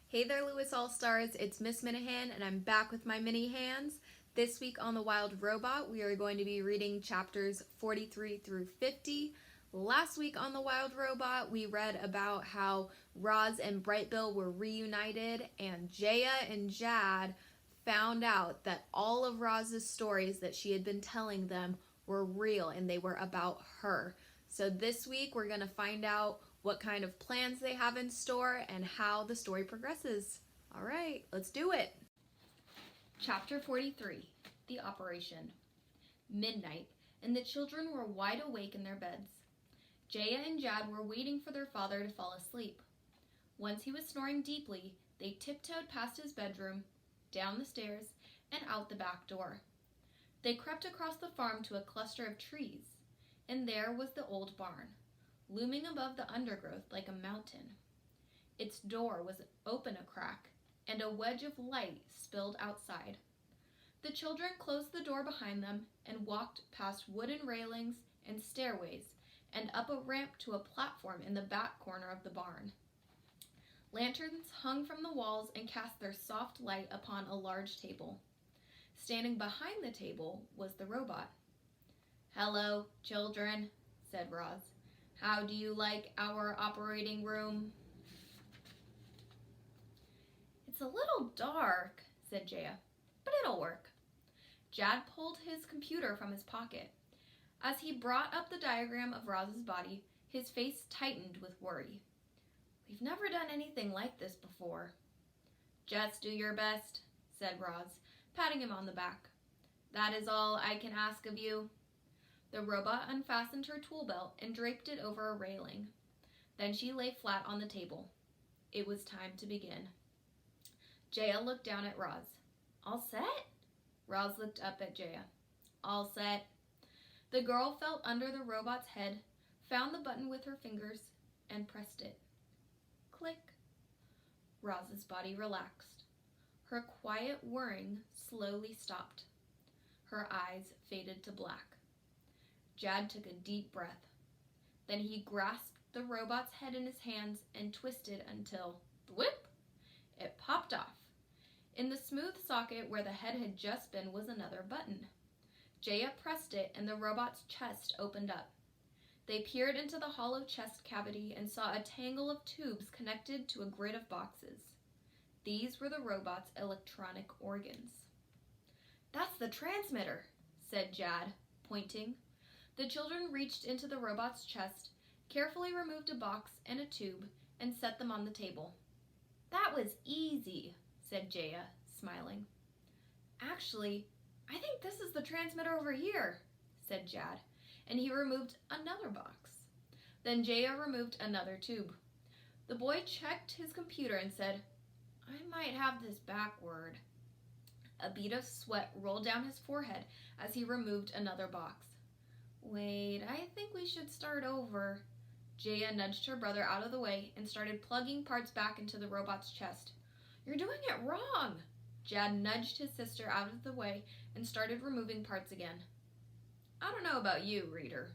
Hey there, Lewis All-Stars. It's Miss Minahan, and I'm back with my mini hands. This week on The Wild Robot, we are going to be reading chapters 43 through 50. Last week on The Wild Robot, we read about how Roz and Brightbill were reunited, and Jaya and Jad found out that all of Roz's stories that she had been telling them were real and they were about her. So this week, we're going to find out what kind of plans they have in store, and how the story progresses. All right, let's do it. Chapter 43, The Operation. Midnight, and the children were wide awake in their beds. Jaya and Jad were waiting for their father to fall asleep. Once he was snoring deeply, they tiptoed past his bedroom, down the stairs, and out the back door. They crept across the farm to a cluster of trees, and there was the old barn, looming above the undergrowth like a mountain. Its door was open a crack, and a wedge of light spilled outside. The children closed the door behind them and walked past wooden railings and stairways and up a ramp to a platform in the back corner of the barn. Lanterns hung from the walls and cast their soft light upon a large table. Standing behind the table was the robot. "Hello, children," said Roz. "How do you like our operating room?" "It's a little dark," said Jaya, "but it'll work." Jad pulled his computer from his pocket. As he brought up the diagram of Roz's body, his face tightened with worry. "We've never done anything like this before." "Just do your best," said Roz, patting him on the back. "That is all I can ask of you." The robot unfastened her tool belt and draped it over a railing. Then she lay flat on the table. It was time to begin. Jaya looked down at Roz. "All set?" Roz looked up at Jaya. "All set." The girl felt under the robot's head, found the button with her fingers, and pressed it. Click. Roz's body relaxed. Her quiet whirring slowly stopped. Her eyes faded to black. Jad took a deep breath. Then he grasped the robot's head in his hands and twisted until, whip, it popped off. In the smooth socket where the head had just been was another button. Jaya pressed it and the robot's chest opened up. They peered into the hollow chest cavity and saw a tangle of tubes connected to a grid of boxes. These were the robot's electronic organs. "That's the transmitter," said Jad, pointing. The children reached into the robot's chest, carefully removed a box and a tube, and set them on the table. "That was easy," said Jaya, smiling. "Actually, I think this is the transmitter over here," said Jad, and he removed another box. Then Jaya removed another tube. The boy checked his computer and said, "I might have this backward." A bead of sweat rolled down his forehead as he removed another box. "Wait, I think we should start over." Jaya nudged her brother out of the way and started plugging parts back into the robot's chest. "You're doing it wrong." Jad nudged his sister out of the way and started removing parts again. I don't know about you, reader,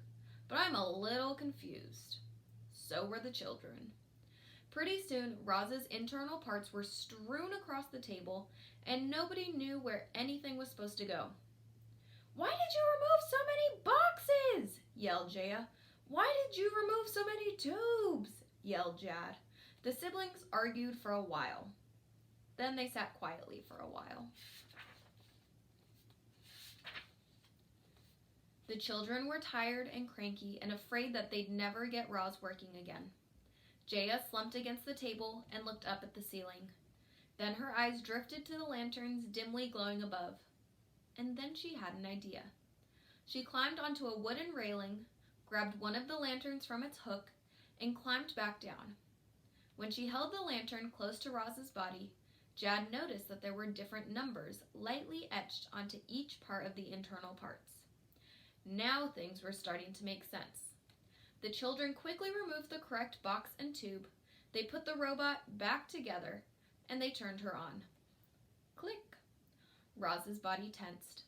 but I'm a little confused. So were the children. Pretty soon, Roz's internal parts were strewn across the table, and nobody knew where anything was supposed to go. "Why did you remove so many boxes?" yelled Jaya. "Why did you remove so many tubes?" yelled Jad. The siblings argued for a while. Then they sat quietly for a while. The children were tired and cranky and afraid that they'd never get Roz working again. Jaya slumped against the table and looked up at the ceiling. Then her eyes drifted to the lanterns dimly glowing above. And then she had an idea. She climbed onto a wooden railing, grabbed one of the lanterns from its hook, and climbed back down. When she held the lantern close to Roz's body, Jad noticed that there were different numbers lightly etched onto each part of the internal parts. Now things were starting to make sense. The children quickly removed the correct box and tube, they put the robot back together, and they turned her on. Click. Roz's body tensed.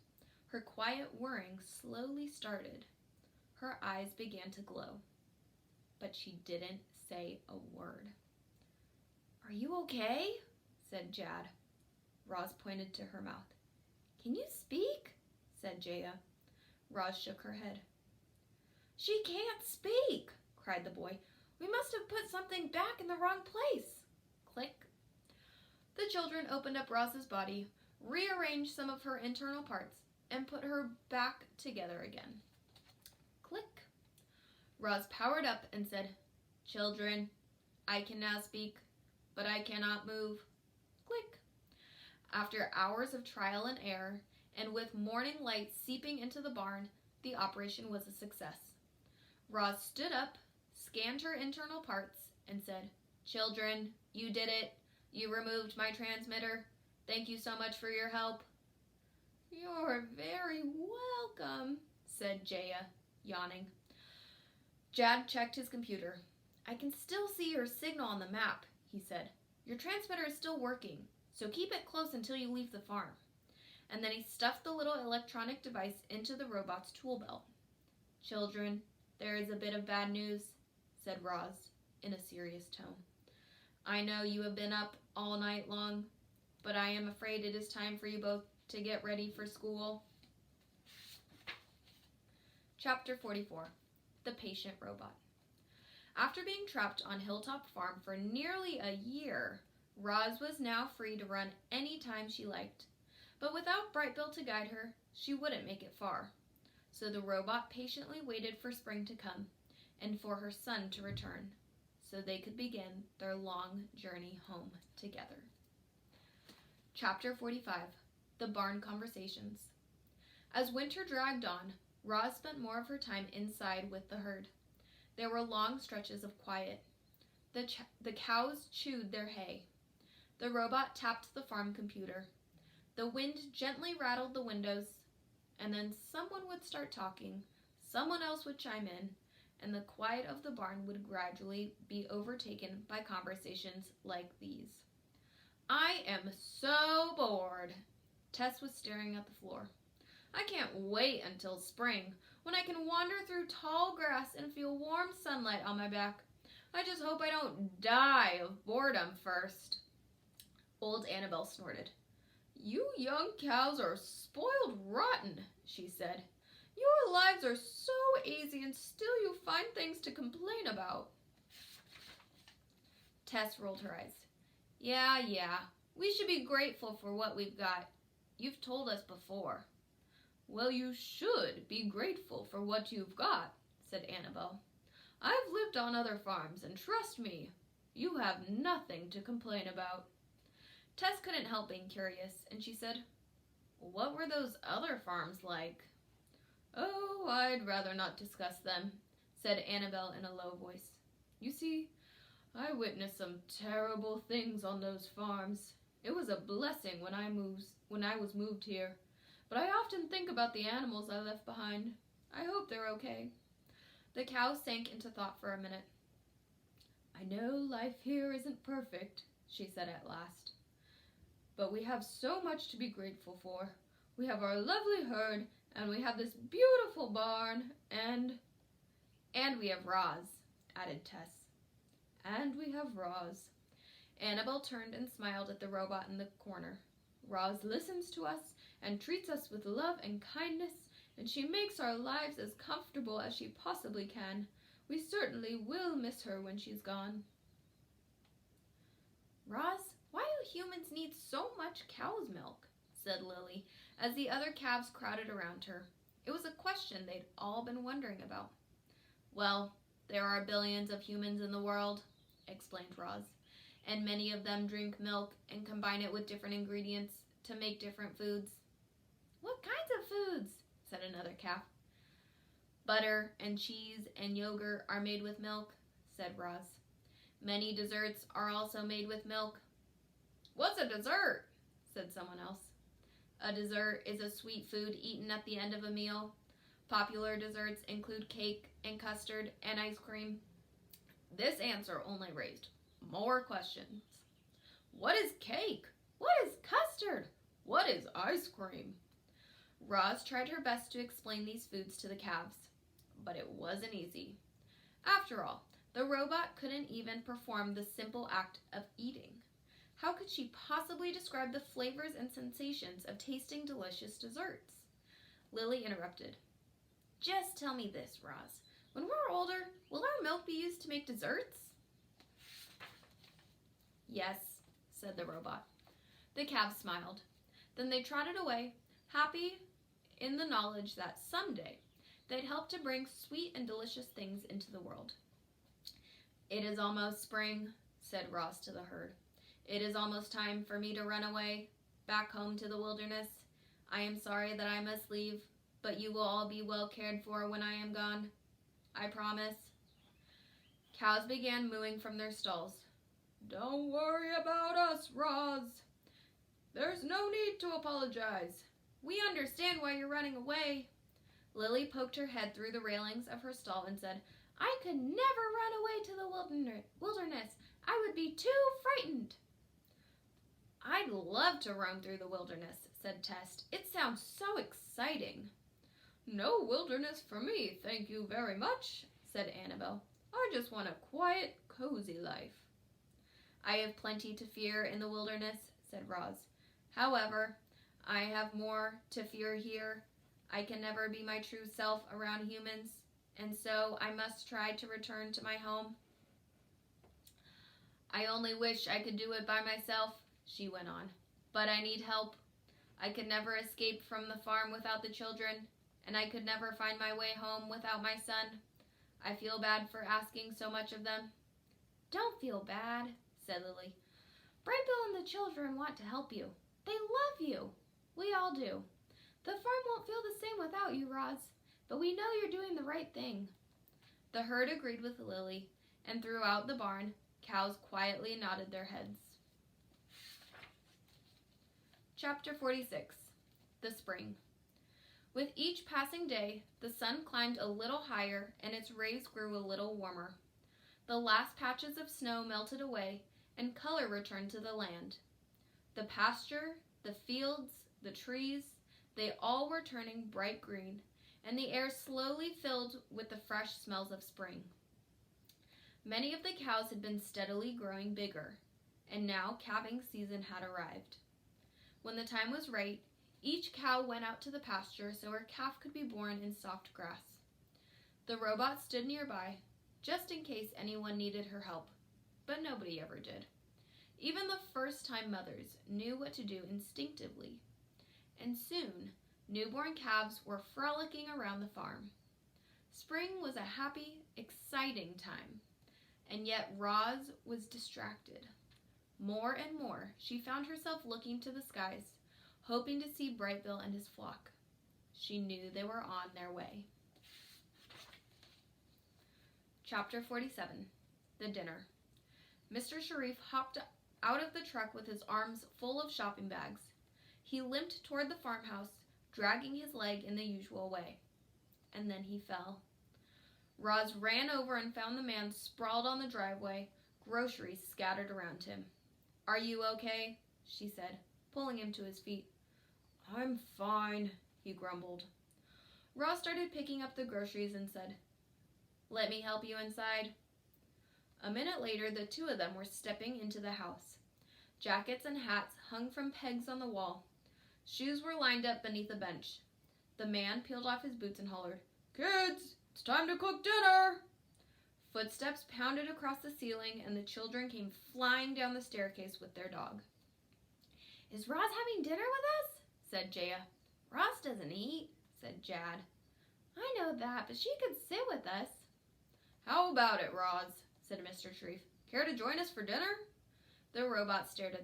Her quiet whirring slowly started. Her eyes began to glow. But she didn't say a word. "Are you okay?" said Jad. Roz pointed to her mouth. Can you speak? Said Jaya. Roz shook her head. She can't speak, cried the boy. We must have put something back in the wrong place. Click. The children opened up Roz's body, rearranged some of her internal parts, and put her back together again. Click. Roz powered up and said, Children, I can now speak, but I cannot move. Click. After hours of trial and error, and with morning light seeping into the barn, the operation was a success. Roz stood up, scanned her internal parts, and said, Children, you did it. You removed my transmitter. Thank you so much for your help. You're very welcome, said Jaya, yawning. Jad checked his computer. I can still see your signal on the map, he said. Your transmitter is still working, so keep it close until you leave the farm. And then he stuffed the little electronic device into the robot's tool belt. Children, there is a bit of bad news, said Roz in a serious tone. I know you have been up all night long, but I am afraid it is time for you both to get ready for school. Chapter 44. The Patient Robot. After being trapped on Hilltop Farm for nearly a year, Roz was now free to run any time she liked. But without Brightbill to guide her, she wouldn't make it far. So the robot patiently waited for spring to come and for her son to return, so they could begin their long journey home together. Chapter 45. The Barn Conversations. As winter dragged on, Roz spent more of her time inside with the herd. There were long stretches of quiet. The cows chewed their hay. The robot tapped the farm computer. The wind gently rattled the windows, and then someone would start talking, someone else would chime in, and the quiet of the barn would gradually be overtaken by conversations like these. I am so bored. Tess was staring at the floor. I can't wait until spring, when I can wander through tall grass and feel warm sunlight on my back. I just hope I don't die of boredom first. Old Annabelle snorted. You young cows are spoiled rotten, she said. Your lives are so easy and still you find things to complain about. Tess rolled her eyes. Yeah, we should be grateful for what we've got. You've told us before. Well, you should be grateful for what you've got, said Annabelle. I've lived on other farms, and trust me, you have nothing to complain about. Tess couldn't help being curious, and she said, What were those other farms like? Oh, I'd rather not discuss them, said Annabelle in a low voice. You see, I witnessed some terrible things on those farms. It was a blessing when I was moved here, but I often think about the animals I left behind. I hope they're okay. The cow sank into thought for a minute. I know life here isn't perfect, she said at last. But we have so much to be grateful for. We have our lovely herd, and we have this beautiful barn, and we have Roz, added Tess. And we have Roz. Annabelle turned and smiled at the robot in the corner. Roz listens to us and treats us with love and kindness, and she makes our lives as comfortable as she possibly can. We certainly will miss her when she's gone. Roz, why do humans need so much cow's milk? Said Lily, as the other calves crowded around her. It was a question they'd all been wondering about. Well, there are billions of humans in the world, explained Roz, and many of them drink milk and combine it with different ingredients to make different foods. What kinds of foods? Said another calf. Butter and cheese and yogurt are made with milk, said Roz. Many desserts are also made with milk. What's a dessert? Said someone else. A dessert is a sweet food eaten at the end of a meal. Popular desserts include cake and custard and ice cream. This answer only raised more questions. What is cake? What is custard? What is ice cream? Roz tried her best to explain these foods to the calves, but it wasn't easy. After all, the robot couldn't even perform the simple act of eating. How could she possibly describe the flavors and sensations of tasting delicious desserts? Lily interrupted. Just tell me this, Roz. When we're older, will our milk be used to make desserts? Yes, said the robot. The calves smiled. Then they trotted away, happy in the knowledge that someday they'd help to bring sweet and delicious things into the world. It is almost spring, said Roz to the herd. It is almost time for me to run away, back home to the wilderness. I am sorry that I must leave, but you will all be well cared for when I am gone. I promise. Cows began mooing from their stalls. Don't worry about us, Roz. There's no need to apologize. We understand why you're running away. Lily poked her head through the railings of her stall and said, I could never run away to the wilderness. I would be too frightened. I'd love to roam through the wilderness, said Test. It sounds so exciting. No wilderness for me, thank you very much, said Annabelle. I just want a quiet, cozy life. I have plenty to fear in the wilderness, said Roz. However, I have more to fear here. I can never be my true self around humans, and so I must try to return to my home. I only wish I could do it by myself, she went on, but I need help. I could never escape from the farm without the children, and I could never find my way home without my son. I feel bad for asking so much of them. Don't feel bad, said Lily. Brightbill and the children want to help you. They love you. We all do. The farm won't feel the same without you, Roz, but we know you're doing the right thing. The herd agreed with Lily, and throughout the barn, cows quietly nodded their heads. Chapter 46. The Spring. With each passing day, the sun climbed a little higher and its rays grew a little warmer. The last patches of snow melted away and color returned to the land. The pasture, the fields, the trees, they all were turning bright green, and the air slowly filled with the fresh smells of spring. Many of the cows had been steadily growing bigger, and now calving season had arrived. When the time was right, each cow went out to the pasture so her calf could be born in soft grass. The robot stood nearby, just in case anyone needed her help, but nobody ever did. Even the first-time mothers knew what to do instinctively, and soon, newborn calves were frolicking around the farm. Spring was a happy, exciting time, and yet Roz was distracted. More and more, she found herself looking to the skies, hoping to see Brightbill and his flock. She knew they were on their way. Chapter 47. The Dinner. Mr. Sharif hopped out of the truck with his arms full of shopping bags. He limped toward the farmhouse, dragging his leg in the usual way. And then he fell. Roz ran over and found the man sprawled on the driveway, groceries scattered around him. Are you okay? She said, pulling him to his feet. I'm fine, he grumbled. Roz started picking up the groceries and said, Let me help you inside. A minute later, the two of them were stepping into the house. Jackets and hats hung from pegs on the wall. Shoes were lined up beneath a bench. The man peeled off his boots and hollered, Kids, it's time to cook dinner! Footsteps pounded across the ceiling, and the children came flying down the staircase with their dog. Is Roz having dinner with us? Said Jaya. Roz doesn't eat, said Jad. I know that, but she could sit with us. How about it, Roz? Said Mr. Sharif. Care to join us for dinner? The robot stared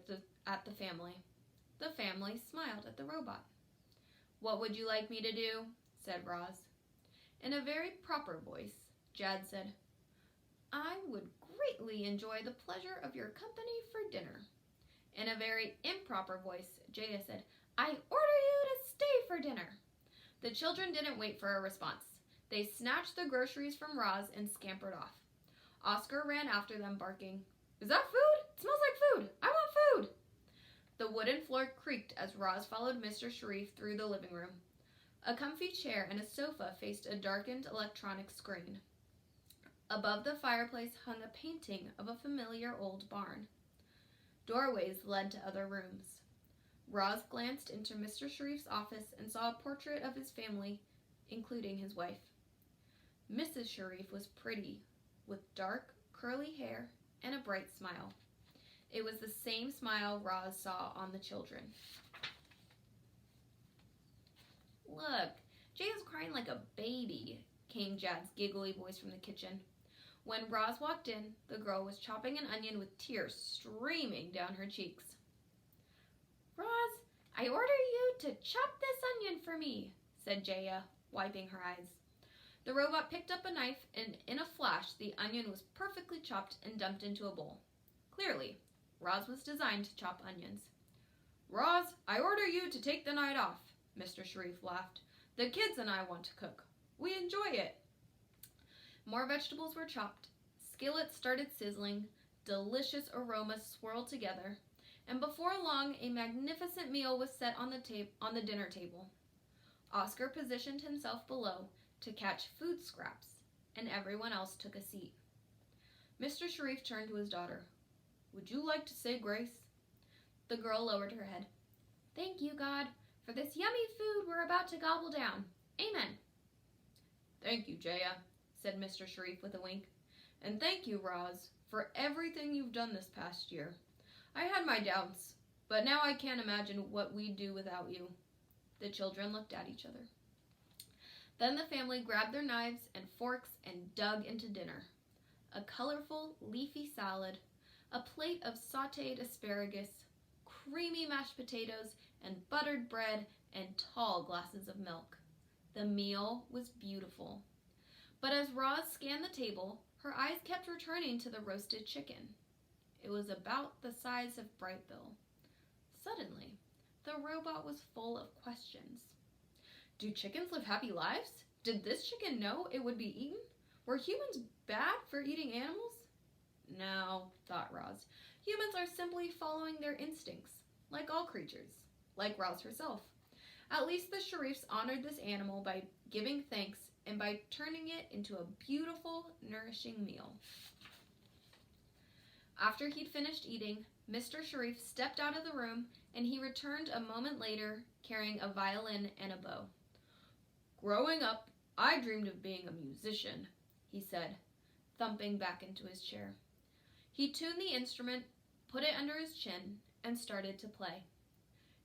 at the family. The family smiled at the robot. What would you like me to do? Said Roz. In a very proper voice, Jad said, I would greatly enjoy the pleasure of your company for dinner. In a very improper voice, Jada said, I order you to stay for dinner. The children didn't wait for a response. They snatched the groceries from Roz and scampered off. Oscar ran after them, barking, Is that food? It smells like food. I want food. The wooden floor creaked as Roz followed Mr. Sharif through the living room. A comfy chair and a sofa faced a darkened electronic screen. Above the fireplace hung a painting of a familiar old barn. Doorways led to other rooms. Roz glanced into Mr. Sharif's office and saw a portrait of his family, including his wife. Mrs. Sharif was pretty, with dark, curly hair and a bright smile. It was the same smile Roz saw on the children. "Look, Jay is crying like a baby," came Jad's giggly voice from the kitchen. When Roz walked in, the girl was chopping an onion with tears streaming down her cheeks. "Roz, I order you to chop this onion for me," said Jaya, wiping her eyes. The robot picked up a knife, and in a flash, the onion was perfectly chopped and dumped into a bowl. Clearly, Roz was designed to chop onions. "Roz, I order you to take the night off," Mr. Sharif laughed. "The kids and I want to cook. We enjoy it." More vegetables were chopped. Skillets started sizzling. Delicious aromas swirled together. And before long, a magnificent meal was set on the dinner table. Oscar positioned himself below to catch food scraps, and everyone else took a seat. Mr. Sharif turned to his daughter. "Would you like to say grace?" The girl lowered her head. "Thank you, God, for this yummy food we're about to gobble down. Amen." "Thank you, Jaya," said Mr. Sharif with a wink. "And thank you, Roz, for everything you've done this past year. I had my doubts, but now I can't imagine what we'd do without you." The children looked at each other. Then the family grabbed their knives and forks and dug into dinner. A colorful, leafy salad, a plate of sautéed asparagus, creamy mashed potatoes, and buttered bread, and tall glasses of milk. The meal was beautiful. But as Roz scanned the table, her eyes kept returning to the roasted chicken. It was about the size of Brightbill. Suddenly, the robot was full of questions. Do chickens live happy lives? Did this chicken know it would be eaten? Were humans bad for eating animals? No, thought Roz. Humans are simply following their instincts, like all creatures, like Roz herself. At least the Sharifs honored this animal by giving thanks and by turning it into a beautiful, nourishing meal. After he'd finished eating, Mr. Sharif stepped out of the room, and he returned a moment later carrying a violin and a bow. "Growing up, I dreamed of being a musician," he said, thumping back into his chair. He tuned the instrument, put it under his chin, and started to play.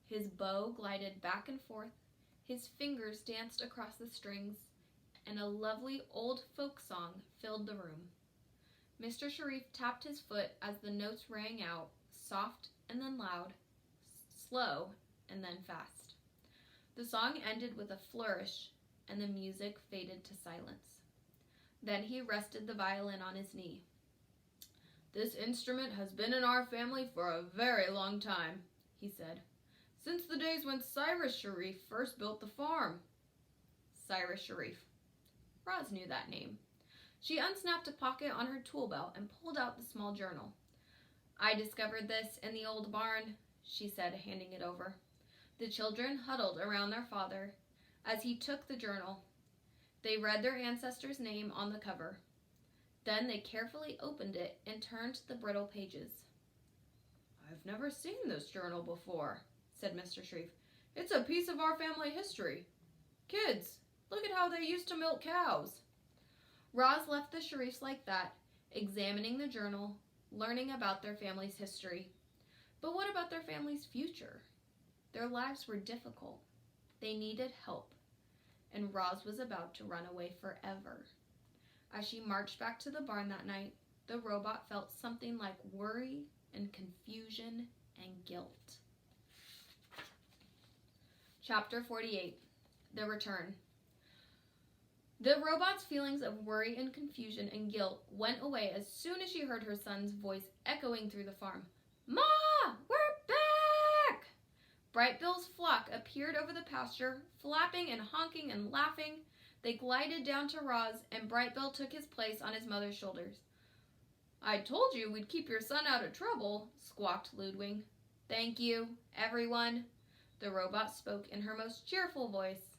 His bow glided back and forth, his fingers danced across the strings, and a lovely old folk song filled the room. Mr. Sharif tapped his foot as the notes rang out, soft and then loud, slow and then fast. The song ended with a flourish, and the music faded to silence. Then he rested the violin on his knee. "This instrument has been in our family for a very long time," he said. "Since the days when Cyrus Sharif first built the farm." Cyrus Sharif. Roz knew that name. She unsnapped a pocket on her tool belt and pulled out the small journal. "I discovered this in the old barn," she said, handing it over. The children huddled around their father as he took the journal. They read their ancestor's name on the cover. Then they carefully opened it and turned to the brittle pages. "I've never seen this journal before," said Mr. Sharif. "It's a piece of our family history. Kids, look at how they used to milk cows." Roz left the Sharifs like that, examining the journal, learning about their family's history. But what about their family's future? Their lives were difficult. They needed help. And Roz was about to run away forever. As she marched back to the barn that night, the robot felt something like worry and confusion and guilt. Chapter 48. The Return. The robot's feelings of worry and confusion and guilt went away as soon as she heard her son's voice echoing through the farm. "Ma, we're back!" Brightbill's flock appeared over the pasture, flapping and honking and laughing. They glided down to Roz, and Brightbill took his place on his mother's shoulders. "I told you we'd keep your son out of trouble," squawked Ludwig. "Thank you, everyone," the robot spoke in her most cheerful voice.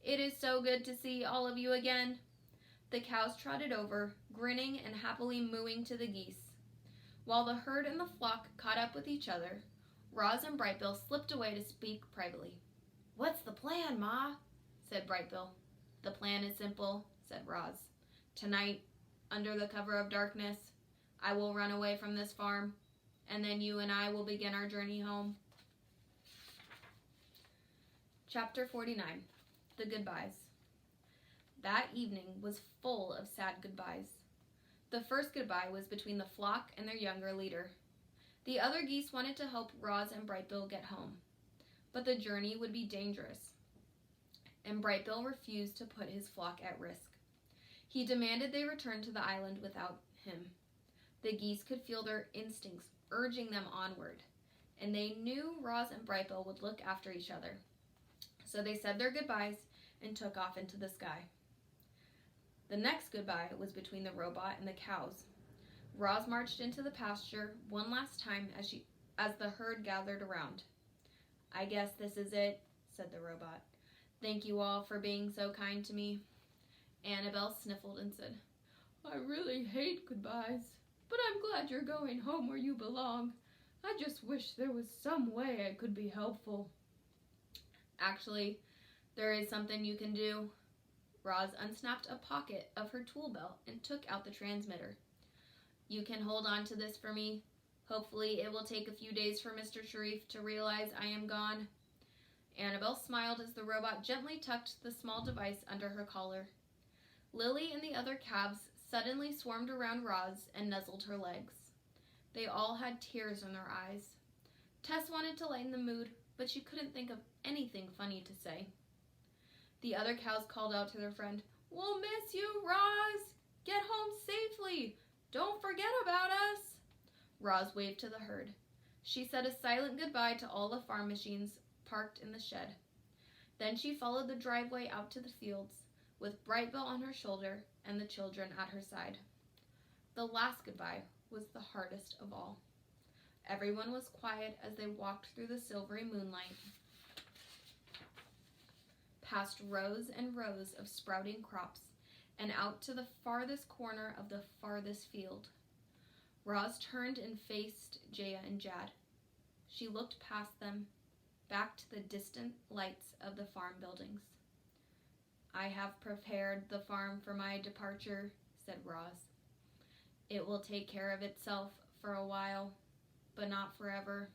"It is so good to see all of you again." The cows trotted over, grinning and happily mooing to the geese. While the herd and the flock caught up with each other, Roz and Brightbill slipped away to speak privately. "What's the plan, Ma?" said Brightbill. "The plan is simple," said Roz. "Tonight, under the cover of darkness, I will run away from this farm, and then you and I will begin our journey home." Chapter 49. The Goodbyes. That evening was full of sad goodbyes. The first goodbye was between the flock and their younger leader. The other geese wanted to help Roz and Brightbill get home, but the journey would be dangerous, and Brightbill refused to put his flock at risk. He demanded they return to the island without him. The geese could feel their instincts urging them onward, and they knew Roz and Brightbill would look after each other. So they said their goodbyes and took off into the sky. The next goodbye was between the robot and the cows. Roz marched into the pasture one last time as the herd gathered around. "I guess this is it," said the robot. "Thank you all for being so kind to me." Annabelle sniffled and said, "I really hate goodbyes, but I'm glad you're going home where you belong. I just wish there was some way I could be helpful." "Actually, there is something you can do." Roz unsnapped a pocket of her tool belt and took out the transmitter. "You can hold on to this for me. Hopefully it will take a few days for Mr. Sharif to realize I am gone." Annabelle smiled as the robot gently tucked the small device under her collar. Lily and the other calves suddenly swarmed around Roz and nuzzled her legs. They all had tears in their eyes. Tess wanted to lighten the mood, but she couldn't think of anything funny to say. The other cows called out to their friend, "We'll miss you, Roz! Get home safely! Don't forget about us!" Roz waved to the herd. She said a silent goodbye to all the farm machines parked in the shed. Then she followed the driveway out to the fields, with Brightbill on her shoulder and the children at her side. The last goodbye was the hardest of all. Everyone was quiet as they walked through the silvery moonlight, past rows and rows of sprouting crops, and out to the farthest corner of the farthest field. Roz turned and faced Jaya and Jad. She looked past them, back to the distant lights of the farm buildings. "I have prepared the farm for my departure," said Roz. "It will take care of itself for a while, but not forever."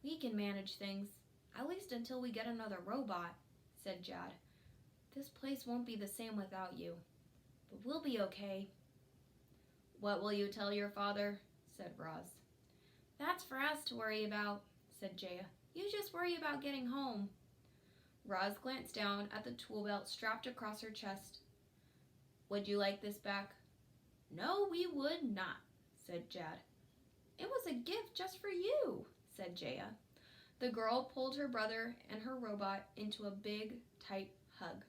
"We can manage things, at least until we get another robot," said Jad. "This place won't be the same without you, but we'll be okay." "What will you tell your father?" said Roz. "That's for us to worry about," said Jaya. "You just worry about getting home." Roz glanced down at the tool belt strapped across her chest. "Would you like this back?" "No, we would not," said Jad. "It was a gift just for you," said Jaya. The girl pulled her brother and her robot into a big, tight hug.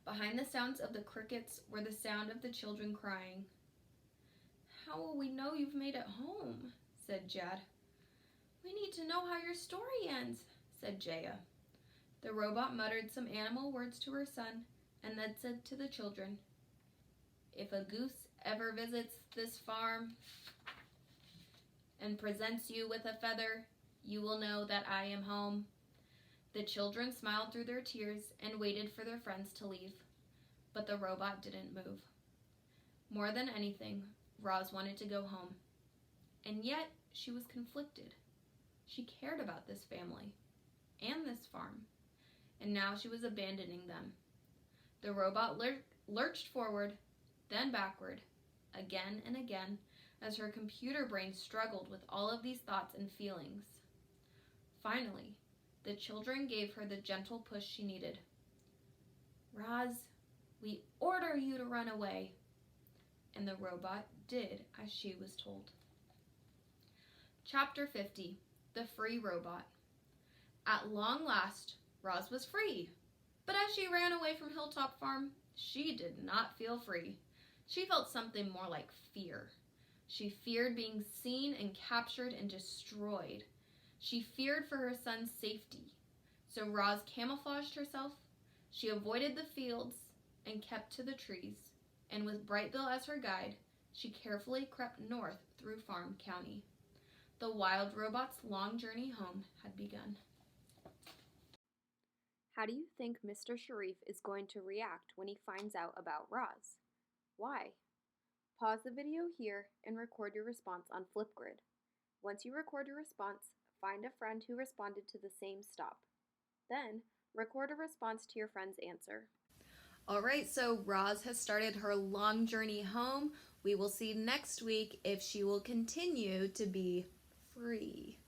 Behind the sounds of the crickets were the sound of the children crying. "How will we know you've made it home?" said Jad. "We need to know how your story ends," said Jaya. The robot muttered some animal words to her son and then said to the children, "If a goose ever visits this farm and presents you with a feather, you will know that I am home." The children smiled through their tears and waited for their friends to leave, but the robot didn't move. More than anything, Roz wanted to go home, and yet she was conflicted. She cared about this family and this farm, and now she was abandoning them. The robot lurched forward, then backward, again and again, as her computer brain struggled with all of these thoughts and feelings. Finally, the children gave her the gentle push she needed. "Roz, we order you to run away." And the robot did as she was told. Chapter 50. The Free Robot. At long last, Roz was free. But as she ran away from Hilltop Farm, she did not feel free. She felt something more like fear. She feared being seen and captured and destroyed. She feared for her son's safety. So Roz camouflaged herself. She avoided the fields and kept to the trees. And with Brightbill as her guide, she carefully crept north through Farm County. The wild robot's long journey home had begun. How do you think Mr. Sharif is going to react when he finds out about Roz? Why? Pause the video here and record your response on Flipgrid. Once you record your response, find a friend who responded to the same stop. Then, record a response to your friend's answer. All right, so Roz has started her long journey home. We will see next week if she will continue to be free.